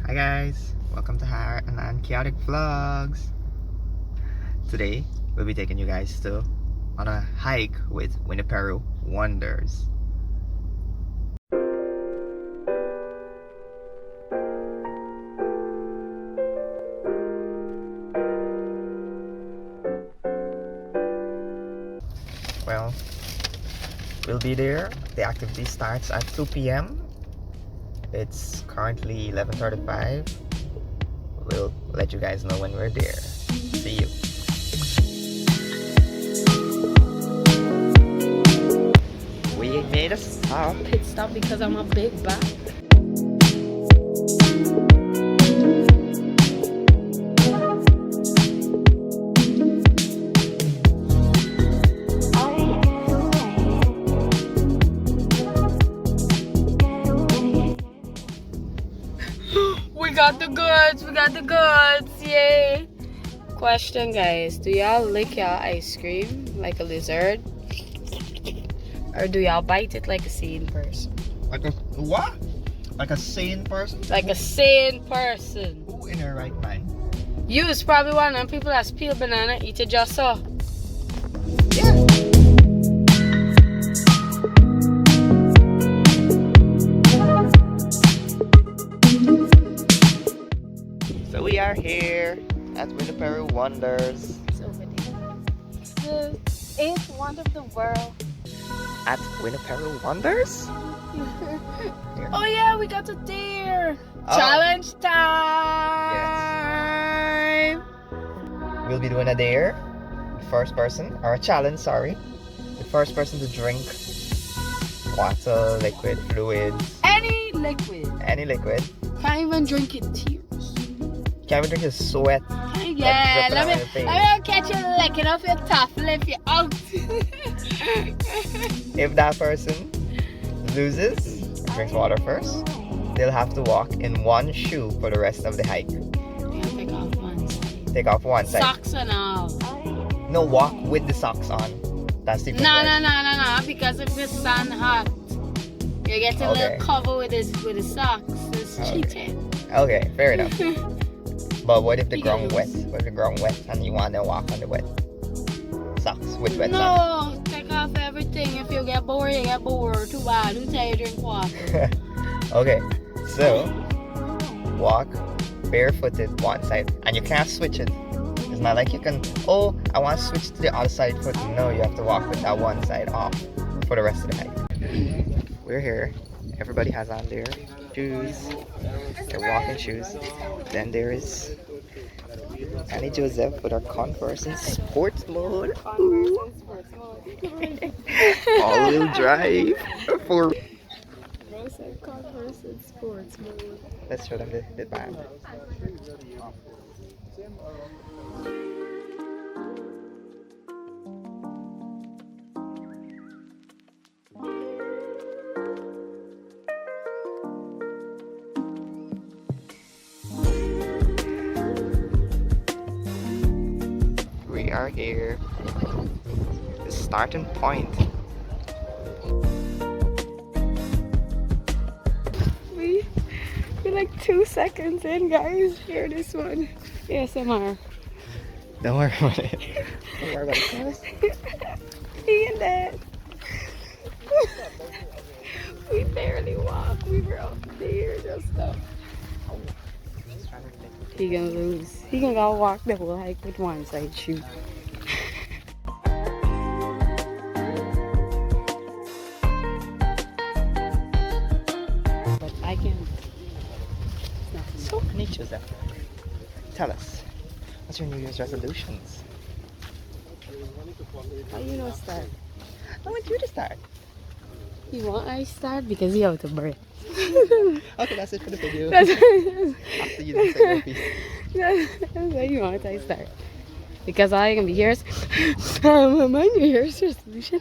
Hi guys, welcome to Higher and Chaotic Vlogs. Today we'll be taking you guys on a hike with Wineperu Wonders. Well, we'll be there. The activity starts at 2 p.m. It's currently 11:35. We'll let you guys know when we're there. See you. We made a stop. Pit stop because I'm a big back. We got the goods, yay! Question, guys, do y'all lick your ice cream like a lizard? Or do y'all bite it like a sane person? Like a what? Like a sane person? Like a sane person. Who in their right mind? You is probably one of them people that peel banana, eat it just so. Yeah. So we are here at Wineperu Wonders. It's over there. It's the 8th wonder of the world. At Wineperu Wonders? Oh yeah, we got the deer. Oh. Challenge time. We'll be doing a dare. The first person, or a challenge, sorry. The first person to drink water, liquid, fluids, Any liquid. any liquid. Can't even drink it tears. Can't even drink his sweat. Yeah, dripping let on your face. me catch you licking off your top lip you out. If that person loses, drinks water first, they'll have to walk in one shoe for the rest of the hike. Take off one side. Take off one side. Socks and all. No, walk with the socks on. That's the No, because if it's sun hot, you get a little cover with the socks. It's cheating. Okay, fair enough. But what if the ground wet? What if the ground wet and you want to walk on the wet socks with wet socks? No, take off everything. If you get bored, you get bored. Too bad. Who tell you drink water? Okay, so walk barefooted one side, and you can't switch it. It's not like you can, oh, I want to switch to the other side foot. No, you have to walk with that one side off for the rest of the hike. We're here. Everybody has on their shoes, their walking shoes. Then there is Annie Joseph with her Converse in sports mode. All-wheel drive for. Converse in sports mode. Let's show them the band. We are here. The starting point. We're like 2 seconds in, guys. Hear this one. ASMR. Don't worry about it. Don't worry about it. Ian that. We barely walk. We were up there just now. He gonna lose. He gonna go walk the whole hike with one side shoe. But I can. So, Annie Joseph, tell us, what's your New Year's resolutions? How you know start? I want you to start. You want I start because you have to breath. Okay, that's it for the video. That's After you say your piece. why you want I start. Because all I can be here is my New Year's resolution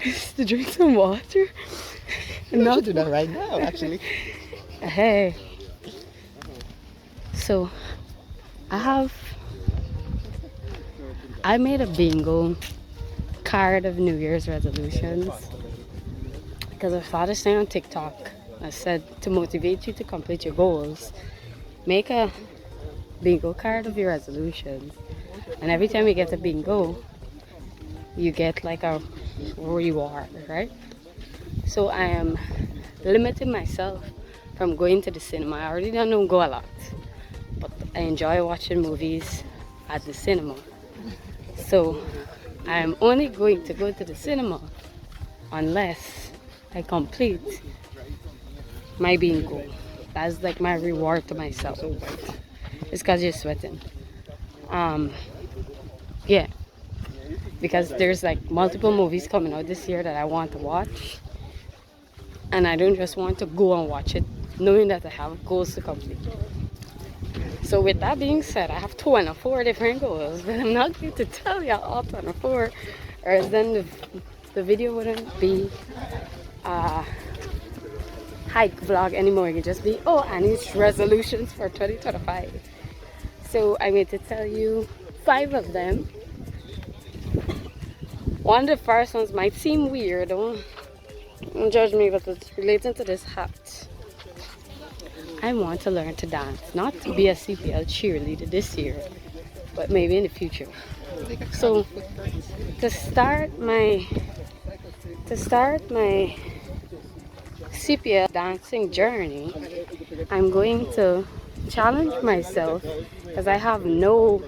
is to drink some water. And not do that right now, actually. Hey. So I made a bingo card of New Year's resolutions because I saw this thing on TikTok I said to motivate you to complete your goals, make a bingo card of your resolutions. And every time you get a bingo, you get like a reward, right? So I am limiting myself from going to the cinema. I already don't go a lot, but I enjoy watching movies at the cinema. So I am only going to go to the cinema unless I complete my bingo. That's like my reward to myself. It's because you're sweating. Yeah, because there's like multiple movies coming out this year that I want to watch, and I don't just want to go and watch it knowing that I have goals to complete. So with that being said, I have 24 different goals, but I'm not going to tell you all 24, or else then the video wouldn't be a hike vlog anymore. It would just be, oh, Annie's resolutions for 2025. So I'm going to tell you 5 of them. One of the first ones might seem weird, don't judge me, but it's related to this hat. I want to learn to dance, not to be a CPL cheerleader this year, but maybe in the future. So to start my CPL dancing journey, I'm going to challenge myself because I have no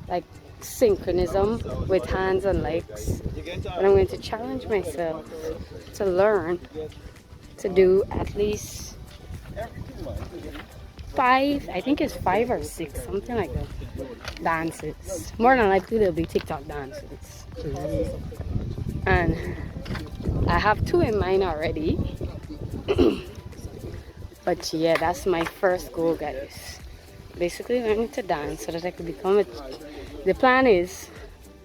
like synchronism with hands and legs, but I'm going to challenge myself to learn to do at least 5, I think it's 5 or 6, something like that, dances. More than likely they'll be TikTok dances. And I have 2 in mind already. But yeah, that's my first goal, guys. Basically learning to dance so that I could become the plan is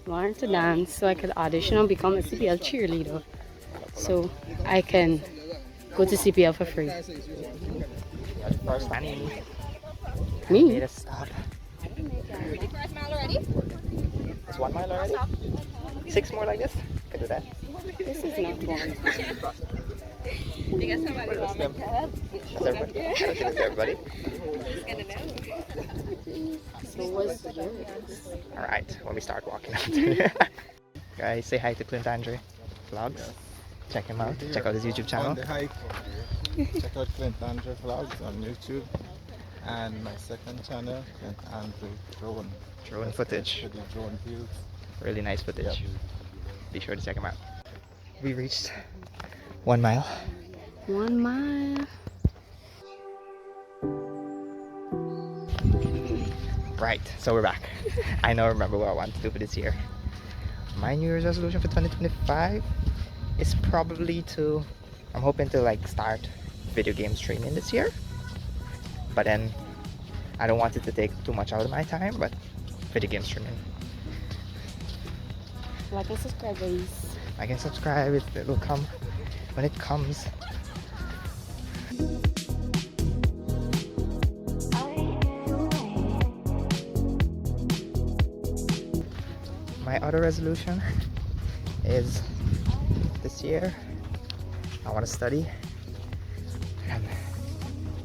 learn to dance so I could audition and become a CPL cheerleader, so I can go to CPL for free. First Annie. Me? Made a stop. First mile already? It's 1 mile already? 6 more like this? Could do that. This is not one. You got somebody That's them. That's everybody. I don't think it's everybody. who's gonna know. So what's yours? Alright, when we start walking out. Guys, say hi to Clint Andre vlogs. Check him out. Check out his YouTube On channel. the hike, check out Clint Andrew vlogs on YouTube, and my second channel, Clint Andrew Drone. Drone footage. For the drone views. Really nice footage. Yep. Be sure to check him out. We reached 1 mile. 1 mile. Right, so we're back. I now remember what I want to do for this year. My New Year's resolution for 2025 is probably I'm hoping to like start video game streaming this year. But then I don't want it to take too much out of my time, but video game streaming. Like and subscribe, guys. I can subscribe, it will come when it comes. My other resolution is this year I want to study and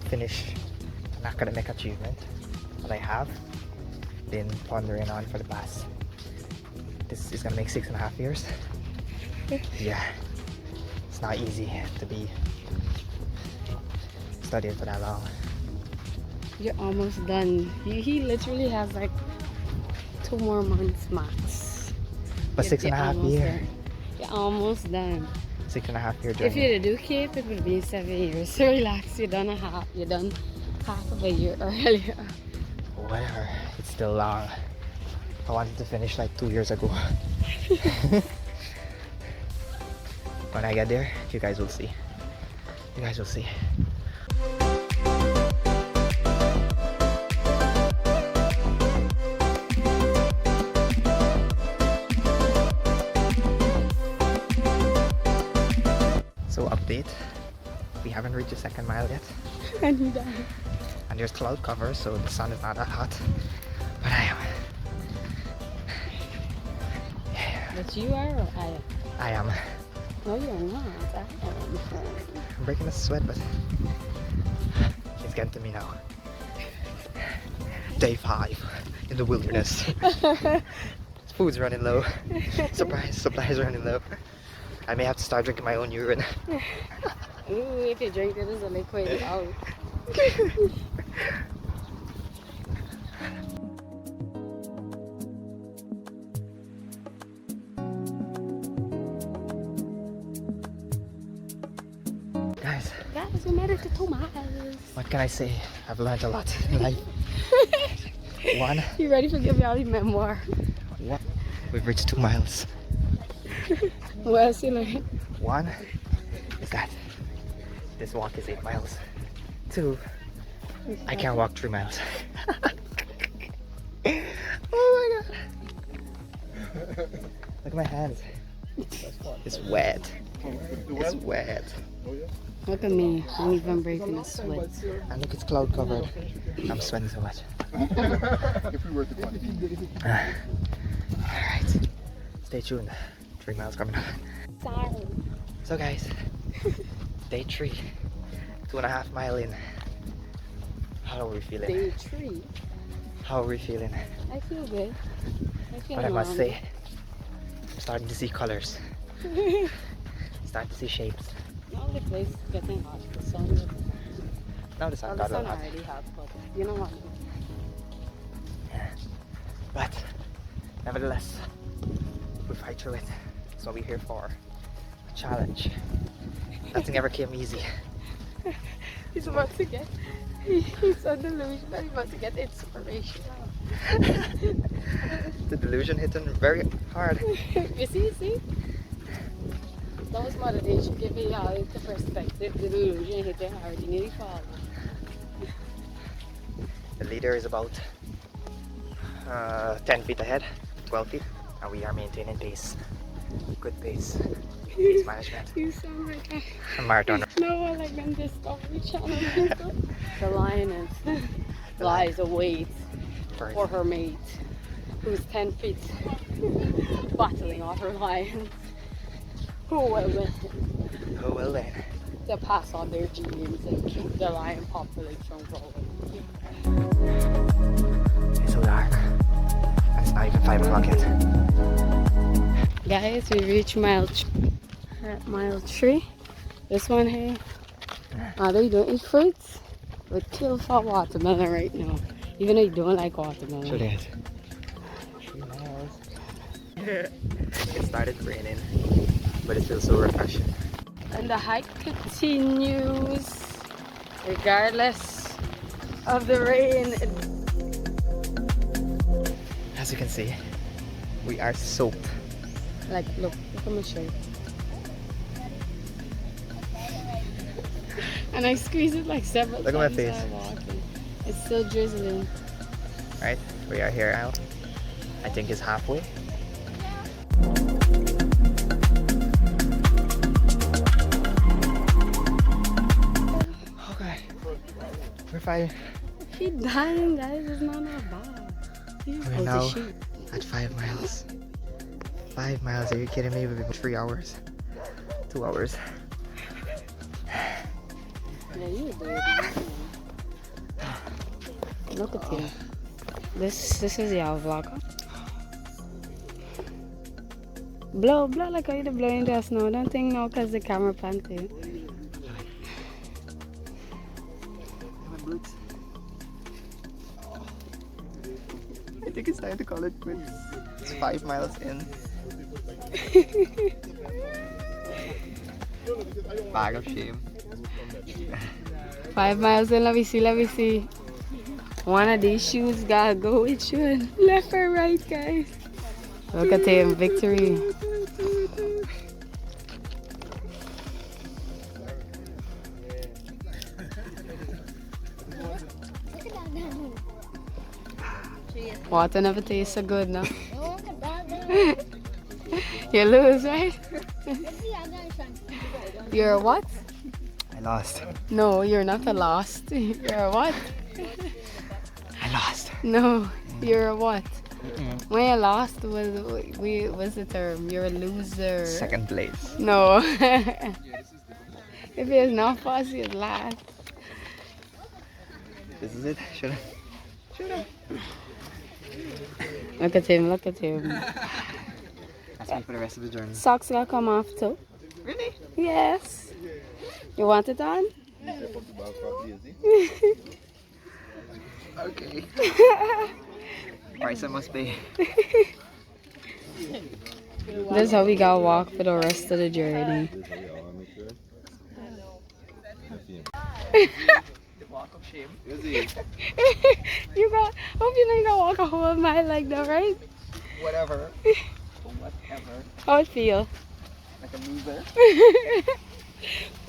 finish an academic achievement that I have been pondering on for the past. This is gonna make 6.5 years. Yeah, it's not easy to be studying for that long. You're almost done. He literally has like 2 more months max. But You're 6.5 almost years. there. You're almost done. 6.5 year If journey. you'd do Cape, it would be 7 years. So relax, you're done half of a year earlier. Whatever, it's still long. I wanted to finish like 2 years ago. When I get there, you guys will see. You guys will see. So update, we haven't reached the 2nd mile yet. And you're done. And there's cloud cover, so the sun is not that hot. But I am. But you are or I am? I am. No, you're not. I'm breaking a sweat, but it's getting to me now. Day 5 in the wilderness. Food's running low. Supplies running low. I may have to start drinking my own urine. Ooh, if you drink it as a liquid, out. Guys, we made it to 2 miles. what can I say? I've learned a lot in life. One, You ready for give y'all the memoir? we've reached 2 miles. What else you learn? One is that this walk is 8 miles. 2, I can't walk 3 miles. Oh my god. Look at my hands. It's wet. It's wet. Look at me. I'm even breaking a sweat. And look, it's cloud covered. I'm sweating so much. Alright. Stay tuned. 3 miles coming up. Sorry. So guys, day 3. 2.5 mile in. How are we feeling? Day 3. How are we feeling? I feel good. I feel But I must normal. say, I'm starting to see colors. Starting to see shapes. Now the place is getting hot. The sun is Now the sun the got a sun lot. already hot, but you know what? But nevertheless, we fight through it. That's what we're here for. A challenge. Nothing ever came easy. He's about to get. He's so delusional. He's about to get inspiration. The delusion hit him very hard. You see? That was motivation. Give me all the perspective. The delusion hit him hard. You nearly fall. The leader is about 10 feet ahead, 12 feet, and we are maintaining pace. Good pace. Pace management. You sound like A marathoner. no one like on Discovery Channel. The lioness lies await for her mate, who's 10 feet, battling other lions. Who will win Oh well then. to pass on their genes and keep the lion population growing? It's so dark. And it's not even 5 o'clock yet. Guys, we reached mile 3. This one here, they don't eat fruits. We kill for watermelon right now, even though you don't like watermelon. Sure it is. 3 miles. It started raining, but it feels so refreshing. And the hike continues regardless of the rain. As you can see, we are soaked. Like, look at my shirt. And I squeeze it like several Look at my times face. while walking. It's still drizzling. Right? We are here now. I think it's halfway. Okay. We're fine. He's dying, guys. It's not that bad. He's We're out now of shape. at 5 miles. 5 miles, are you kidding me? We've been 3 hours. 2 hours. Yeah, you do it. Look at him. This is your vlog. Blow like how you blowing the snow. Don't think no, cause the camera pan too. I think it's time to call it quits. It's 5 miles in. Bag of shame. 5 miles in, let me see. One of these shoes gotta go with you. Left or right, guys? Look at him, victory. Water never tastes so good now. You lose, right? You're a what? I lost. No, you're not a lost. You're a what? I lost. No, you're a what? When you lost was the term? You're a loser. Second place. No. If it's not fast, it's last. This is it. Should I? Look at him, look at him. That's me for the rest of the journey. Socks gonna come off too. Really? Yes. You want it on? Okay. Price I must pay. This is how we gotta walk for the rest of the journey. Walk of shame. You got, hope you know you gotta walk a whole mile like that, right? Whatever. Whatever. How it feel? Like a loser.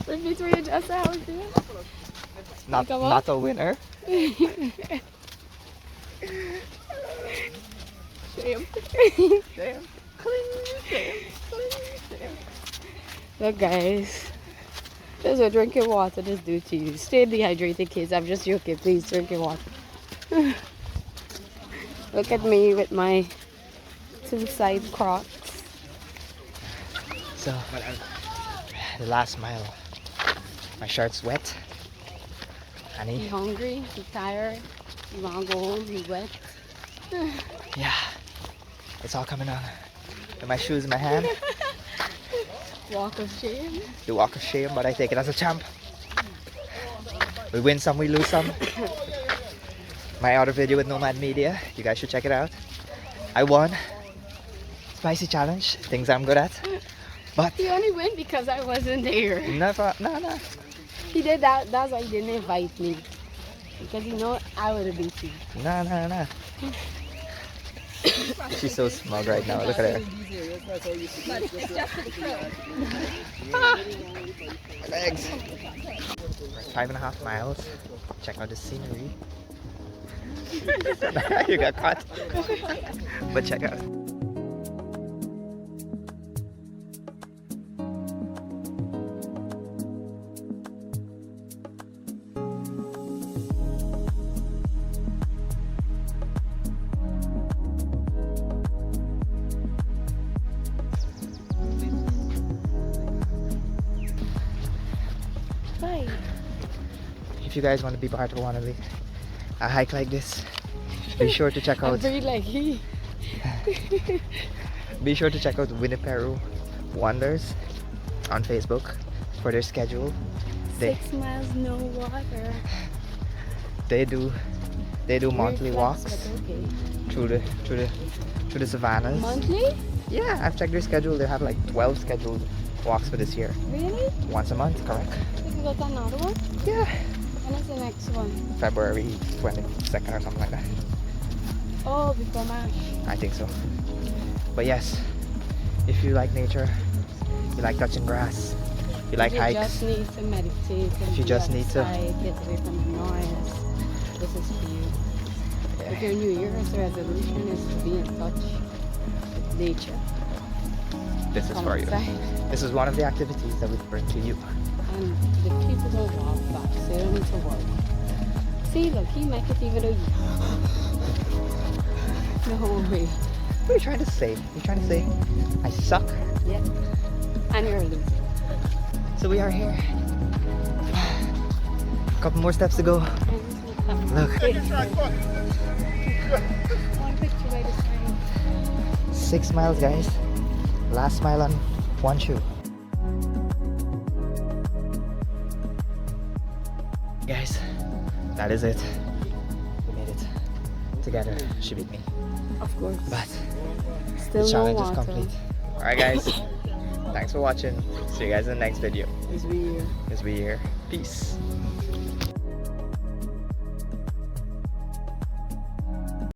Repeat what you just said, how it feel? Not a winner. Shame. Shame. Look guys, this is what drinking water does do to you. Stay dehydrated kids, I'm just joking, please drink your water. Look at me with my 2 side Crocs. So, the last mile. My shirt's wet. You Honey. hungry, you tired, you wanna go home, you wet. Yeah. It's all coming on. And my shoes in my hand. Walk of shame. The walk of shame, but I take it as a champ. We win some, we lose some. My other video with Nomad Media, you guys should check it out. I won. Spicy challenge, things I'm good at. But You only win because I wasn't there. never, no. He did that, that's why he didn't invite me. Because you know I would have beat you. No. She's so smug right now, look at her. Thanks. 5.5 miles. Check out the scenery. You got caught. But check out. Bye. If you guys want to be part of a hike like this, be sure to check I'm out very like he. Wineperu Wonders on Facebook for their schedule. 6 miles, no water. They do monthly Very flex, walks but okay. through the savannas. Monthly? Yeah, I've checked their schedule. They have like 12 scheduled walks for this year. Really? Once a month, correct? We can go to another one? Yeah. When is the next one? February 22nd or something like that. Oh, before March. I think so. But yes, if you like nature, you like touching grass, you like You hikes, just need to meditate. And you be just need to- outside, get away from the noise. This is for you. If your New Year's resolution is to be in touch with nature, this is come for you. outside. This is one of the activities that we bring to you. And the people don't walk back, so you don't need to worry. See, look, he make it even though you. No way. What are you trying to say? You trying to say I suck? Yeah. And you're a loser. So we are here. Couple more steps to go. Look, One picture by the side. 6 miles, guys. Last mile on one shoe. Guys, that is it. We made it together. She beat me, Of course. but Still the no challenge water. is complete. Alright guys, thanks for watching. See you guys in the next video. It's weird. As we here. Peace.